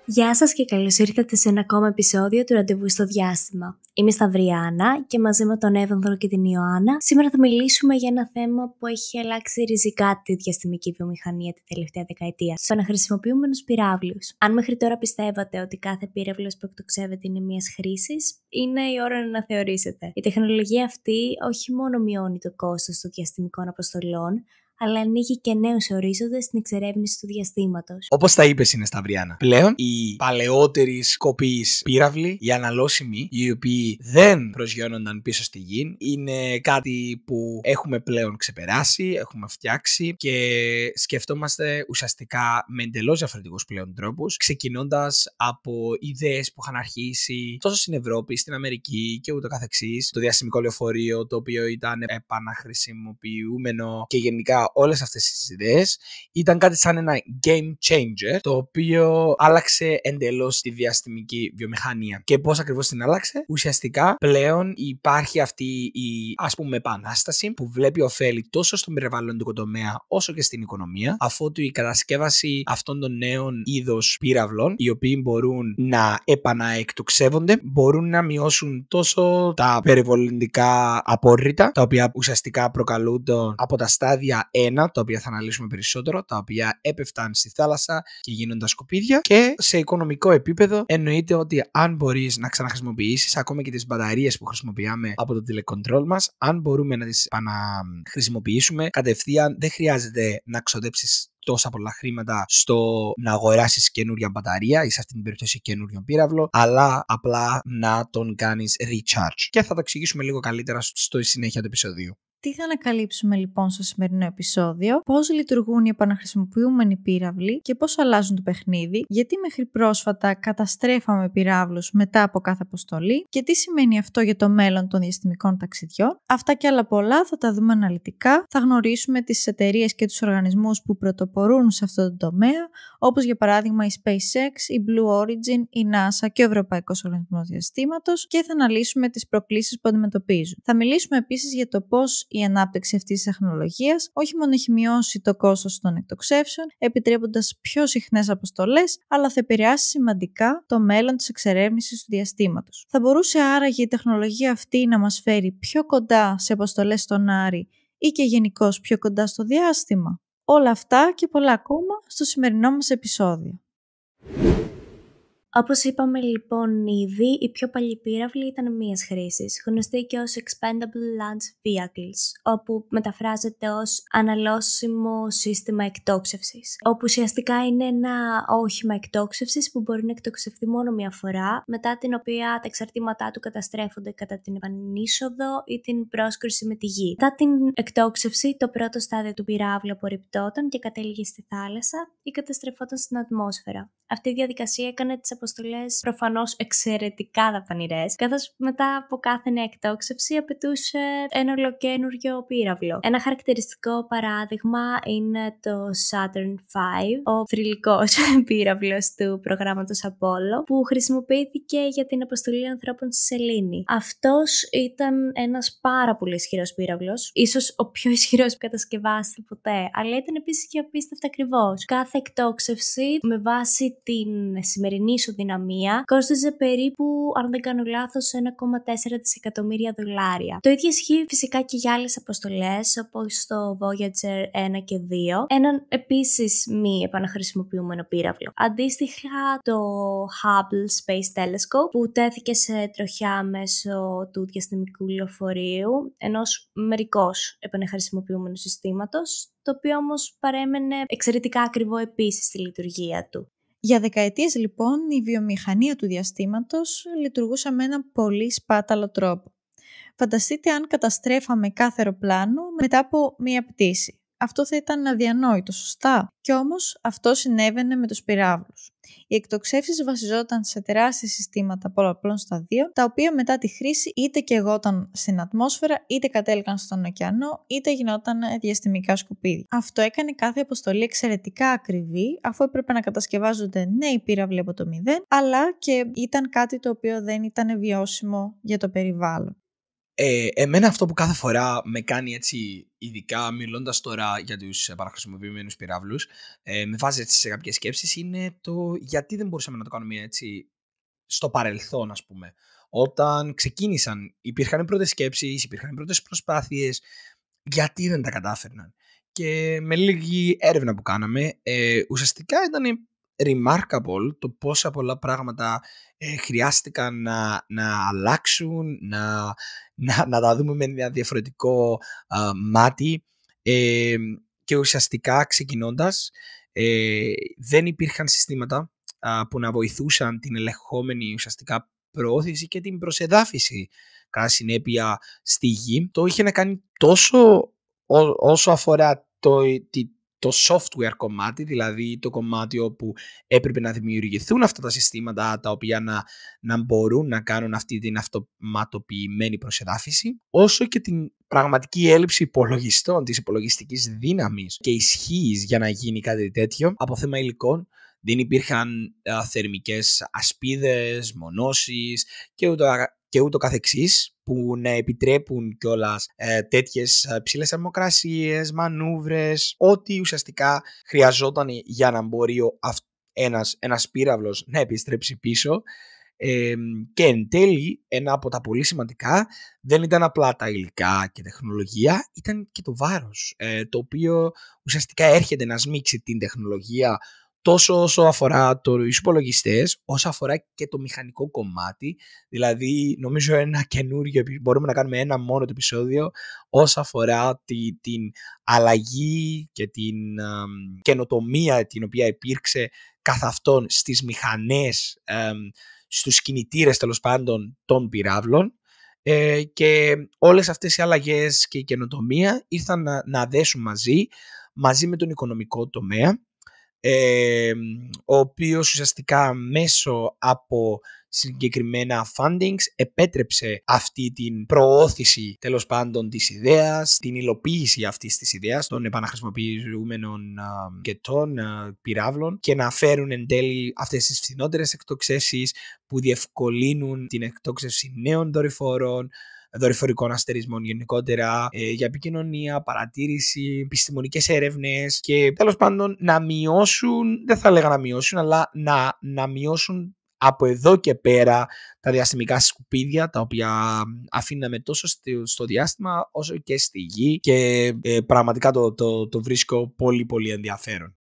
Γεια σας και καλώς ήρθατε σε ένα ακόμα επεισόδιο του Ραντεβού στο Διάστημα. Είμαι η Σταυριάννα και μαζί με τον Εύανδρο και την Ιωάννα σήμερα θα μιλήσουμε για ένα θέμα που έχει αλλάξει ριζικά τη διαστημική βιομηχανία τη τελευταία δεκαετία. Στους αναχρησιμοποιούμενους πυράβλους. Αν μέχρι τώρα πιστεύατε ότι κάθε πύραυλος που εκτοξεύεται είναι μιας χρήσης, είναι η ώρα να αναθεωρήσετε. Η τεχνολογία αυτή όχι μόνο μειώνει το κόστος των διαστημικών αποστολών, αλλά ανοίγει και νέους ορίζοντες στην εξερεύνηση του διαστήματος. Όπως τα είπες, είναι Σταυριάννα. Πλέον, οι παλαιότεροι σκοπείς πύραυλοι, οι αναλώσιμοι, οι οποίοι δεν προσγειώνονταν πίσω στη γη, είναι κάτι που έχουμε πλέον ξεπεράσει, έχουμε φτιάξει και σκεφτόμαστε ουσιαστικά με εντελώς διαφορετικούς πλέον τρόπους, ξεκινώντας από ιδέες που είχαν αρχίσει τόσο στην Ευρώπη, στην Αμερική και ούτω καθεξής. Το διαστημικό λεωφορείο, το οποίο ήταν επαναχρησιμοποιούμενο και γενικά όλες αυτές τις ιδέες ήταν κάτι σαν ένα game changer, το οποίο άλλαξε εντελώς τη διαστημική βιομηχανία. Και πώς ακριβώς την άλλαξε? Ουσιαστικά πλέον υπάρχει αυτή η επανάσταση που βλέπει ωφέλη τόσο στον περιβαλλοντικό τομέα όσο και στην οικονομία, αφότου η κατασκεύαση αυτών των νέων είδος πύραυλων, οι οποίοι μπορούν να επαναεκτοξεύονται, μπορούν να μειώσουν τόσο τα περιβαλλοντικά απόρριτα, τα οποία ουσιαστικά προκαλούνται από τα στάδια 1, τα οποία θα αναλύσουμε περισσότερο, τα οποία έπεφταν στη θάλασσα και γίνονταν σκουπίδια. Και σε οικονομικό επίπεδο εννοείται ότι αν μπορείς να ξαναχρησιμοποιήσεις ακόμα και τις μπαταρίες που χρησιμοποιάμε από το τηλεκοντρόλ μας, αν μπορούμε να τις επαναχρησιμοποιήσουμε κατευθείαν, δεν χρειάζεται να ξοδέψεις τόσα πολλά χρήματα στο να αγοράσεις καινούρια μπαταρία ή σε αυτήν την περίπτωση καινούριο πύραυλο, αλλά απλά να τον κάνεις recharge. Και θα το εξηγήσουμε λίγο καλύτερα στο συνέχεια του επεισοδίου. Τι θα ανακαλύψουμε λοιπόν στο σημερινό επεισόδιο, πώς λειτουργούν οι επαναχρησιμοποιούμενοι πύραυλοι και πώς αλλάζουν το παιχνίδι, γιατί μέχρι πρόσφατα καταστρέφαμε πυράβλους μετά από κάθε αποστολή και τι σημαίνει αυτό για το μέλλον των διαστημικών ταξιδιών. Αυτά και άλλα πολλά θα τα δούμε αναλυτικά, θα γνωρίσουμε τις εταιρείες και τους οργανισμούς που πρωτοπορούν σε αυτό το τομέα, όπως για παράδειγμα η SpaceX, η Blue Origin, η NASA και ο Ευρωπαϊκός Οργανισμός Διαστήματος και θα αναλύσουμε τις προκλήσεις που αντιμετωπίζουν. Θα μιλήσουμε επίσης για το πώς η ανάπτυξη αυτής της τεχνολογίας όχι μόνο έχει μειώσει το κόστος των εκτοξεύσεων, επιτρέποντας πιο συχνές αποστολές, αλλά θα επηρεάσει σημαντικά το μέλλον της εξερεύνησης του διαστήματος. Θα μπορούσε άραγε η τεχνολογία αυτή να μας φέρει πιο κοντά σε αποστολές στον Άρη ή και γενικώς πιο κοντά στο διάστημα? Όλα αυτά και πολλά ακόμα στο σημερινό μας επεισόδιο. Όπως είπαμε λοιπόν ήδη, οι πιο παλιοί πύραυλοι ήταν μίας χρήσης, γνωστοί και ως Expendable Launch Vehicles, όπου μεταφράζεται ως αναλώσιμο σύστημα εκτόξευσης, όπου ουσιαστικά είναι ένα όχημα εκτόξευσης που μπορεί να εκτοξευθεί μόνο μία φορά, μετά την οποία τα εξαρτήματά του καταστρέφονται κατά την επανείσοδο ή την πρόσκρουση με τη γη. Μετά την εκτόξευση, το πρώτο στάδιο του πυράβλου απορριπτόταν και κατέληγε στη θάλασσα ή καταστρεφόταν στην ατμόσφαιρα. Αυτή η διαδικασία έκανε τις αποστολές προφανώς εξαιρετικά δαπανηρές, καθώς μετά από κάθε νέα εκτόξευση απαιτούσε ένα ολοκαίνουργιο πύραυλο. Ένα χαρακτηριστικό παράδειγμα είναι το Saturn V, ο θρυλικός πύραυλος του προγράμματος Apollo, που χρησιμοποιήθηκε για την αποστολή ανθρώπων στη Σελήνη. Αυτός ήταν ένας πάρα πολύ ισχυρός πύραυλος, ίσως ο πιο ισχυρός που κατασκευάστηκε ποτέ, αλλά ήταν επίσης και απίστευτα ακριβώς. Κάθε εκτόξευση με βάση την σημερινή ισοδυναμία κόστιζε περίπου, αν δεν κάνω λάθος, $1,4 δισεκατομμύρια. Το ίδιο ισχύει φυσικά και για άλλες αποστολές, όπως το Voyager 1 και 2, έναν επίσης μη επαναχρησιμοποιούμενο πύραυλο. Αντίστοιχα, το Hubble Space Telescope, που τέθηκε σε τροχιά μέσω του διαστημικού λεωφορείου, ενός μερικώς επαναχρησιμοποιούμενου συστήματος, το οποίο όμως παρέμενε εξαιρετικά ακριβό επίσης στη λειτουργία του. Για δεκαετίες λοιπόν η βιομηχανία του διαστήματος λειτουργούσε με έναν πολύ σπάταλο τρόπο. Φανταστείτε αν καταστρέφαμε κάθε αεροπλάνο μετά από μία πτήση. Αυτό θα ήταν αδιανόητο, σωστά? Κι όμως αυτό συνέβαινε με τους πυράβλους. Οι εκτοξεύσεις βασιζόταν σε τεράστια συστήματα πολλαπλών σταδίων, τα οποία μετά τη χρήση είτε καιγόταν στην ατμόσφαιρα, είτε κατέληγαν στον ωκεανό, είτε γινόταν διαστημικά σκουπίδια. Αυτό έκανε κάθε αποστολή εξαιρετικά ακριβή, αφού έπρεπε να κατασκευάζονται νέοι πύραυλοι από το μηδέν, αλλά και ήταν κάτι το οποίο δεν ήταν βιώσιμο για το περιβάλλον. Εμένα αυτό που κάθε φορά με κάνει έτσι, ειδικά μιλώντας τώρα για τους επαναχρησιμοποιημένους πυράβλους, με βάζει έτσι σε κάποιες σκέψεις, είναι το γιατί δεν μπορούσαμε να το κάνουμε έτσι στο παρελθόν, ας πούμε. Όταν ξεκίνησαν, υπήρχαν πρώτες σκέψεις, υπήρχαν πρώτες προσπάθειες, γιατί δεν τα κατάφερναν. Και με λίγη έρευνα που κάναμε, ουσιαστικά ήταν remarkable το πόσα πολλά πράγματα χρειάστηκαν να αλλάξουν, να τα δούμε με ένα διαφορετικό μάτι, και ουσιαστικά ξεκινώντας δεν υπήρχαν συστήματα που να βοηθούσαν την ελεγχόμενη ουσιαστικά προώθηση και την προσεδάφιση κατά συνέπεια στη γη. Το είχε να κάνει τόσο όσο αφορά το software κομμάτι, δηλαδή το κομμάτι όπου έπρεπε να δημιουργηθούν αυτά τα συστήματα τα οποία να μπορούν να κάνουν αυτή την αυτοματοποιημένη προσεδάφιση, όσο και την πραγματική έλλειψη υπολογιστών, της υπολογιστικής δύναμης και ισχύς για να γίνει κάτι τέτοιο. Από θέμα υλικών δεν υπήρχαν θερμικές ασπίδες, μονώσεις και ούτω καθεξής, που να επιτρέπουν κιόλας τέτοιες ψηλές θερμοκρασίες, μανούβρες, ό,τι ουσιαστικά χρειαζόταν για να μπορεί ένας πύραυλος να επιστρέψει πίσω. Και εν τέλει, ένα από τα πολύ σημαντικά δεν ήταν απλά τα υλικά και τεχνολογία, ήταν και το βάρος, το οποίο ουσιαστικά έρχεται να σμίξει την τεχνολογία τόσο όσο αφορά τους υπολογιστές, όσο αφορά και το μηχανικό κομμάτι. Δηλαδή, νομίζω μπορούμε να κάνουμε ένα μόνο το επεισόδιο όσο αφορά την αλλαγή και την καινοτομία την οποία υπήρξε καθ' αυτόν στις μηχανές, στους κινητήρες τέλος πάντων των πυράβλων, και όλες αυτές οι αλλαγές και η καινοτομία ήρθαν να δέσουν μαζί με τον οικονομικό τομέα, ο οποίος ουσιαστικά μέσω από συγκεκριμένα fundings επέτρεψε αυτή την προώθηση τέλος πάντων της ιδέας, την υλοποίηση αυτής της ιδέας των επαναχρησιμοποιούμενων κετών πυράβλων, και να φέρουν εν τέλει αυτές τις φθηνότερες εκτοξεύσεις που διευκολύνουν την εκτόξευση νέων δορυφορικών αστερισμών γενικότερα, για επικοινωνία, παρατήρηση, επιστημονικές έρευνες και τέλος πάντων να μειώσουν, δεν θα έλεγα να μειώσουν, αλλά να μειώσουν από εδώ και πέρα τα διαστημικά σκουπίδια τα οποία αφήναμε τόσο στο διάστημα όσο και στη γη, και πραγματικά το βρίσκω πολύ πολύ ενδιαφέρον.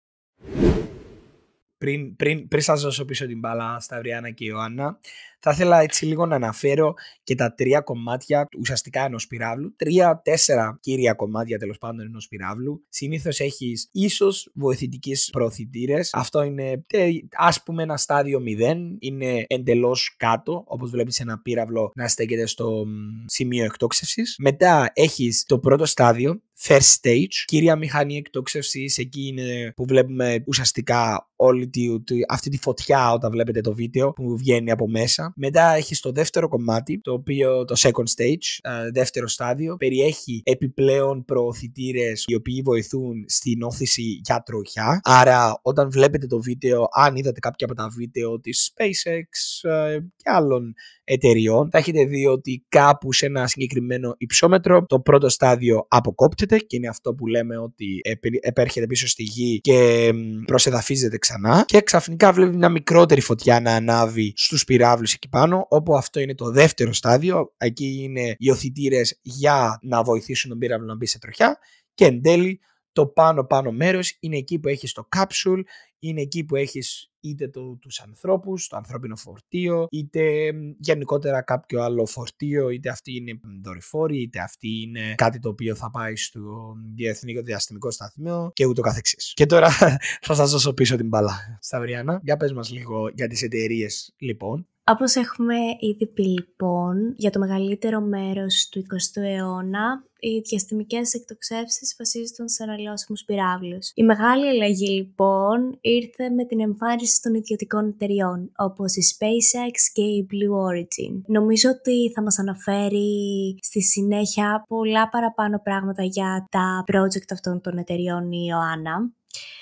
Πριν σας δώσω πίσω την μπάλα στα Αυριάννα και Ιωάννα, θα ήθελα έτσι λίγο να αναφέρω και τα 3 κομμάτια ουσιαστικά ενός πυράβλου. 3-4 κύρια κομμάτια τέλος πάντων ενός πυράβλου. Συνήθως έχεις ίσως βοηθητικές προωθητήρες. Αυτό είναι ας πούμε ένα στάδιο 0. Είναι εντελώς κάτω, όπως βλέπεις ένα πύραυλο να στέκεται στο σημείο εκτόξευσης. Μετά έχεις το πρώτο στάδιο, first stage, κύρια μηχανή εκτόξευσης. Εκεί είναι που βλέπουμε ουσιαστικά όλη αυτή τη φωτιά όταν βλέπετε το βίντεο που βγαίνει από μέσα. Μετά έχεις το δεύτερο κομμάτι, το οποίο το second stage, δεύτερο στάδιο, περιέχει επιπλέον προωθητήρες οι οποίοι βοηθούν στην όθηση για τροχιά. Άρα όταν βλέπετε το βίντεο, αν είδατε κάποια από τα βίντεο της SpaceX και άλλων εταιριών, θα έχετε δει ότι κάπου σε ένα συγκεκριμένο υψόμετρο το πρώτο στάδιο αποκόπτεται, και είναι αυτό που λέμε ότι επέρχεται πίσω στη γη και προσεδαφίζεται ξανά, και ξαφνικά βλέπει μια μικρότερη φωτιά να ανάβει στους πυράβλους εκεί πάνω, όπου αυτό είναι το δεύτερο στάδιο. Εκεί είναι οι οθητήρες για να βοηθήσουν τον πύραυλο να μπει σε τροχιά, και εν τέλει το πάνω μέρος είναι εκεί που έχεις το capsule, είναι εκεί που έχεις είτε τους ανθρώπους, το ανθρώπινο φορτίο, είτε γενικότερα κάποιο άλλο φορτίο, είτε αυτή είναι δορυφόροι, είτε αυτή είναι κάτι το οποίο θα πάει στο Διεθνή Διαστημικό Σταθμό και ούτω καθεξής. Και τώρα θα σας δώσω πίσω την μπάλα. Σταυριάννα, για πες μας λίγο για τις εταιρείες λοιπόν. Όπως έχουμε ήδη πει λοιπόν, για το μεγαλύτερο μέρος του 20ου αιώνα, οι διαστημικές εκτοξεύσεις βασίζονταν σε αναλώσιμους πυράβλους. Η μεγάλη αλλαγή λοιπόν ήρθε με την εμφάνιση των ιδιωτικών εταιριών, όπως η SpaceX και η Blue Origin. Νομίζω ότι θα μας αναφέρει στη συνέχεια πολλά παραπάνω πράγματα για τα project αυτών των εταιριών η Ιωάννα.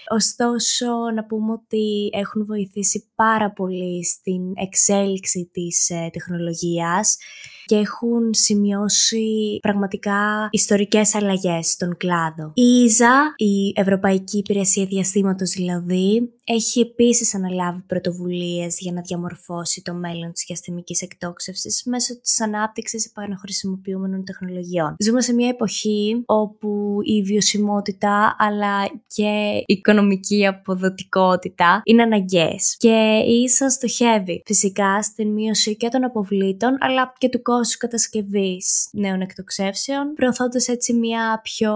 Ωστόσο, να πούμε ότι έχουν βοηθήσει πάρα πολύ στην εξέλιξη της τεχνολογίας και έχουν σημειώσει πραγματικά ιστορικές αλλαγές στον κλάδο. Η ESA, η Ευρωπαϊκή Υπηρεσία Διαστήματος δηλαδή, έχει επίσης αναλάβει πρωτοβουλίες για να διαμορφώσει το μέλλον της διαστημικής εκτόξευσης μέσω της ανάπτυξης επαναχρησιμοποιούμενων τεχνολογιών. Ζούμε σε μια εποχή όπου η βιωσιμότητα αλλά και η οικονομική αποδοτικότητα είναι αναγκαίες και η ESA στοχεύει φυσικά στην μείωση και των αποβλήτων αλλά και του κόστους κατασκευής νέων εκτοξεύσεων, προωθώντας έτσι μια πιο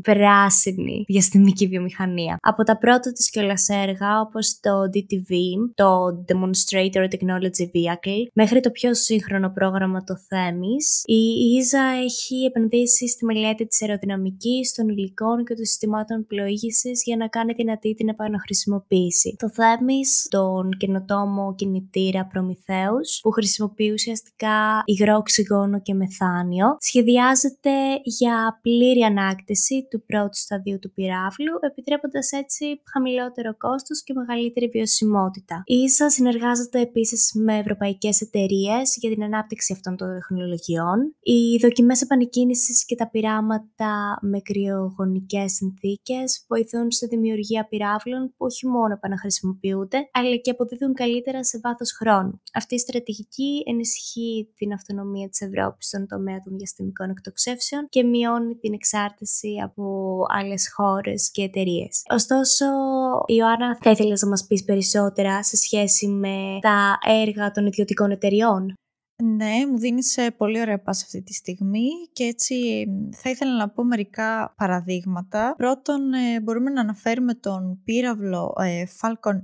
πράσινη διαστημική βιομηχανία. Από τα πρώτα της κιόλας έργα, όπως το DTV, το Demonstrator Technology Vehicle, μέχρι το πιο σύγχρονο πρόγραμμα το Themis, η ESA έχει επενδύσει στη μελέτη της αεροδυναμικής, των υλικών και των συστημάτων πλοήγησης για να κάνει δυνατή την επαναχρησιμοποίηση. Το Themis, τον καινοτόμο κινητήρα Prometheus, που χρησιμοποιεί ουσιαστικά υγρό οξυγόνο και μεθάνιο, σχεδιάζεται για πλήρη ανάκτηση του πρώτου σταδίου του πυράβλου, επιτρέποντας έτσι χαμηλότερο κόστος και μεγαλύτερη βιωσιμότητα. Η ESA συνεργάζεται επίσης με ευρωπαϊκές εταιρείες για την ανάπτυξη αυτών των τεχνολογιών. Οι δοκιμές επανεκκίνησης και τα πειράματα με κρυογονικές συνθήκες βοηθούν στη δημιουργία πυράβλων που όχι μόνο επαναχρησιμοποιούνται, αλλά και αποδίδουν καλύτερα σε βάθος χρόνου. Αυτή η στρατηγική ενισχύει την αυτονομία της Ευρώπης στον τομέα των διαστημικών εκτοξεύσεων και μειώνει την εξάρτηση από άλλες χώρες και εταιρείες. Ωστόσο, Ιωάννα, θα ήθελες να μας πεις περισσότερα σε σχέση με τα έργα των ιδιωτικών εταιριών? Ναι, μου δίνεις πολύ ωραία πάσα αυτή τη στιγμή και έτσι θα ήθελα να πω μερικά παραδείγματα. Πρώτον, μπορούμε να αναφέρουμε τον πύραυλο Falcon 9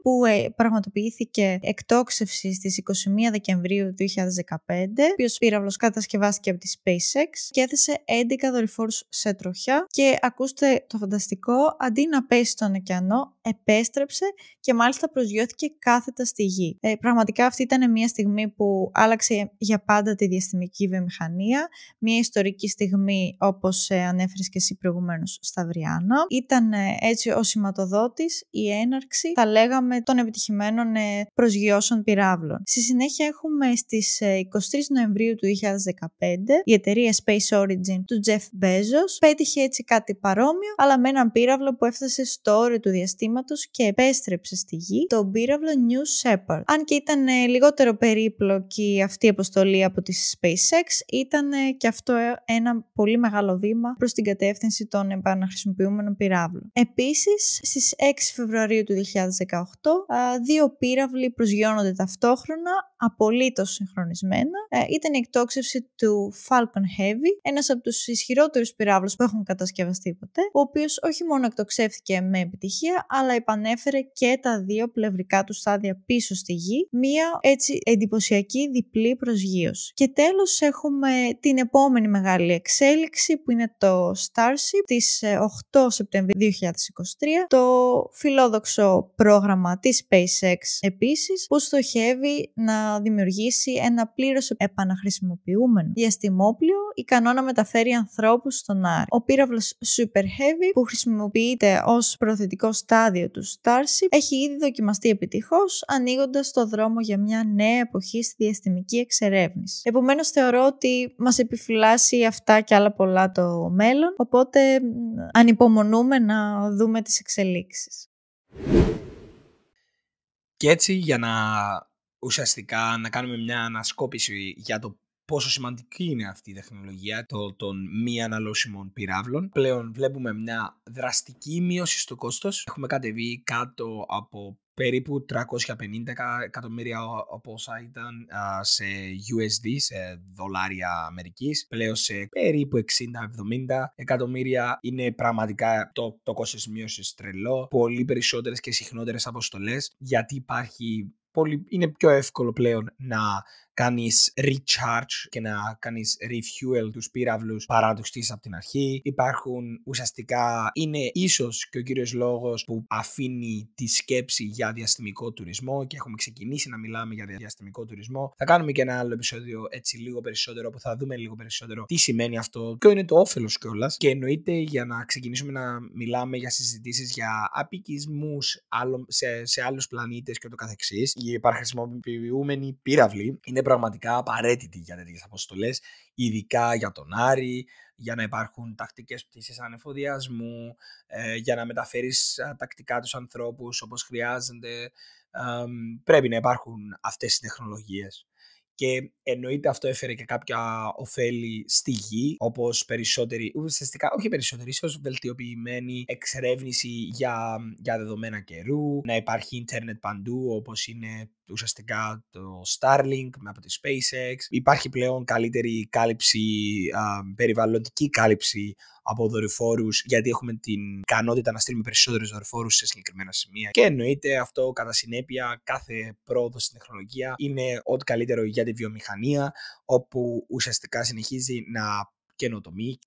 που πραγματοποιήθηκε εκτόξευση στις 21 Δεκεμβρίου 2015, ο οποίος πύραυλος κατασκευάστηκε από τη SpaceX και έθεσε 11 δορυφόρους σε τροχιά και ακούστε το φανταστικό, αντί να πέσει στον ωκεανό, επέστρεψε και μάλιστα προσγειώθηκε κάθετα στη γη. Πραγματικά αυτή ήταν μια στιγμή που άλλαξε για πάντα τη διαστημική βιομηχανία, μια ιστορική στιγμή όπως ανέφερες και εσύ προηγουμένως, Σταυριάννα. Ήταν έτσι ο σηματοδότης, η έναρξη, θα λέγαμε, των επιτυχημένων προσγειώσεων πυράβλων. Στη συνέχεια έχουμε στις 23 Νοεμβρίου του 2015 η εταιρεία Space Origin του Jeff Bezos πέτυχε έτσι κάτι παρόμοιο, αλλά με έναν πύραυλο που έφτασε στο όριο του διαστήματος και επέστρεψε στη γη, τον πύραυλο New Shepard. Αν και ήταν λιγότερο περίπλοκη αυτή η αποστολή από τη SpaceX, ήταν και αυτό ένα πολύ μεγάλο βήμα προς την κατεύθυνση των επαναχρησιμοποιούμενων πυράβλων. Επίσης, στις 6 Φεβρουαρίου του 2018, δύο πύραυλοι προσγειώνονται ταυτόχρονα, απολύτως συγχρονισμένα. Ήταν η εκτόξευση του Falcon Heavy, ένας από τους ισχυρότερους πυράβλους που έχουν κατασκευαστεί ποτέ, ο οποίος όχι μόνο εκτοξεύθηκε με επιτυχία, αλλά επανέφερε και τα δύο πλευρικά του στάδια πίσω στη γη, μία έτσι εντυπωσιακή διπλή προσγείωση. Και τέλος έχουμε την επόμενη μεγάλη εξέλιξη που είναι το Starship της 8 Σεπτεμβρίου 2023, το φιλόδοξο πρόγραμμα της SpaceX επίσης, που στοχεύει να δημιουργήσει ένα πλήρως επαναχρησιμοποιούμενο διαστημόπλιο ικανό να μεταφέρει ανθρώπους στον Άρη. Ο πύραυλος Super Heavy, που χρησιμοποιείται ως προθετικό στάδιο του Starship, έχει ήδη δοκιμαστεί επιτυχώς, ανοίγοντας το δρόμο για μια νέα εποχή στη διαστημική εξερεύνηση. Επομένως, θεωρώ ότι μας επιφυλάσσει αυτά και άλλα πολλά το μέλλον, οπότε ανυπομονούμε να δούμε τις εξελίξεις. Και έτσι, για να ουσιαστικά να κάνουμε μια ανασκόπηση για το πόσο σημαντική είναι αυτή η τεχνολογία των μη αναλώσιμων πυράβλων. Πλέον βλέπουμε μια δραστική μείωση στο κόστος. Έχουμε κατεβεί κάτω από περίπου 350 εκατομμύρια από όσα ήταν σε USD, σε δολάρια Αμερικής. Πλέον σε περίπου 60-70 εκατομμύρια. Είναι πραγματικά το κόστος μείωσης τρελό. Πολύ περισσότερες και συχνότερες αποστολές, γιατί είναι πιο εύκολο πλέον να κάνεις recharge και να κάνεις refuel τους πύραυλους παρά να τους στήσεις από την αρχή. Είναι ίσως και ο κύριος λόγος που αφήνει τη σκέψη για διαστημικό τουρισμό και έχουμε ξεκινήσει να μιλάμε για διαστημικό τουρισμό. Θα κάνουμε και ένα άλλο επεισόδιο έτσι λίγο περισσότερο που θα δούμε λίγο περισσότερο τι σημαίνει αυτό, ποιο είναι το όφελος κιόλας, και εννοείται για να ξεκινήσουμε να μιλάμε για συζητήσεις για απικισμούς σε άλλους πλανήτες και το καθεξής. Οι επαναχρησιμοποιούμενοι πύραυλοι είναι πραγματικά απαραίτητη για τέτοιες αποστολές, ειδικά για τον Άρη, για να υπάρχουν τακτικές πτήσεις ανεφοδιασμού, για να μεταφέρεις τακτικά τους ανθρώπους όπως χρειάζεται. Πρέπει να υπάρχουν αυτές οι τεχνολογίες. Και εννοείται αυτό έφερε και κάποια ωφέλη στη γη, όπως περισσότερη, ουσιαστικά όχι περισσότερη, ίσως βελτιοποιημένη εξερεύνηση για δεδομένα καιρού, να υπάρχει ίντερνετ παντού όπως είναι ουσιαστικά το Starlink από τη SpaceX. Υπάρχει πλέον καλύτερη κάλυψη, περιβαλλοντική κάλυψη από δορυφόρους, γιατί έχουμε την ικανότητα να στείλουμε περισσότερους δορυφόρους σε συγκεκριμένα σημεία. Και εννοείται αυτό κατά συνέπεια, κάθε πρόοδος στην τεχνολογία είναι ό,τι καλύτερο για τη βιομηχανία, όπου ουσιαστικά συνεχίζει να καινοτομεί.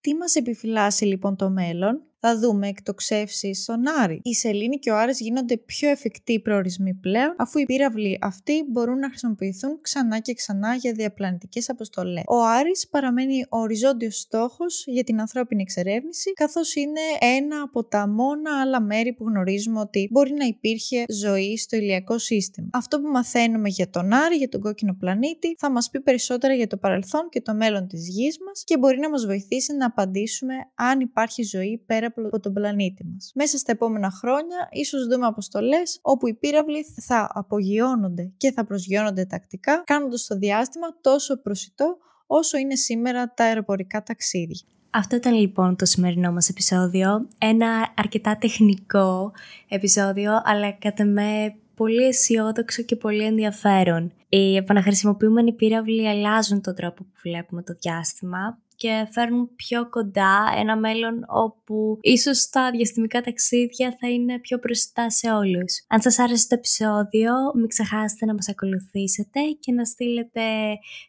Τι μας επιφυλάσσει λοιπόν το μέλλον? Θα δούμε εκτοξεύσεις στον Άρη. Η Σελήνη και ο Άρης γίνονται πιο εφικτοί προορισμοί πλέον, αφού οι πύραυλοι αυτοί μπορούν να χρησιμοποιηθούν ξανά και ξανά για διαπλανητικές αποστολές. Ο Άρης παραμένει ο οριζόντιος στόχος για την ανθρώπινη εξερεύνηση, καθώς είναι ένα από τα μόνα άλλα μέρη που γνωρίζουμε ότι μπορεί να υπήρχε ζωή στο ηλιακό σύστημα. Αυτό που μαθαίνουμε για τον Άρη, για τον κόκκινο πλανήτη, θα μας πει περισσότερα για το παρελθόν και το μέλλον της γης μας και μπορεί να μας βοηθήσει να απαντήσουμε αν υπάρχει ζωή πέρα από τον πλανήτη μας. Μέσα στα επόμενα χρόνια ίσως δούμε αποστολές όπου οι πύραυλοι θα απογειώνονται και θα προσγειώνονται τακτικά, κάνοντας το διάστημα τόσο προσιτό όσο είναι σήμερα τα αεροπορικά ταξίδια. Αυτό ήταν λοιπόν το σημερινό μας επεισόδιο. Ένα αρκετά τεχνικό επεισόδιο, αλλά κατά με πολύ αισιόδοξο και πολύ ενδιαφέρον. Οι επαναχρησιμοποιούμενοι πύραυλοι αλλάζουν τον τρόπο που βλέπουμε το διάστημα και φέρνουν πιο κοντά ένα μέλλον όπου ίσως τα διαστημικά ταξίδια θα είναι πιο προσιτά σε όλους. Αν σας άρεσε το επεισόδιο, μην ξεχάσετε να μας ακολουθήσετε και να στείλετε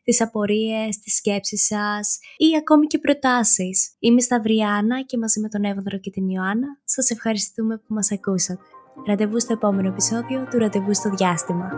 τις απορίες, τις σκέψεις σας ή ακόμη και προτάσεις. Είμαι η Σταυριάννα και μαζί με τον Εύανδρο και την Ιωάννα σας ευχαριστούμε που μας ακούσατε. Ραντεβού στο επόμενο επεισόδιο του Ραντεβού στο Διάστημα.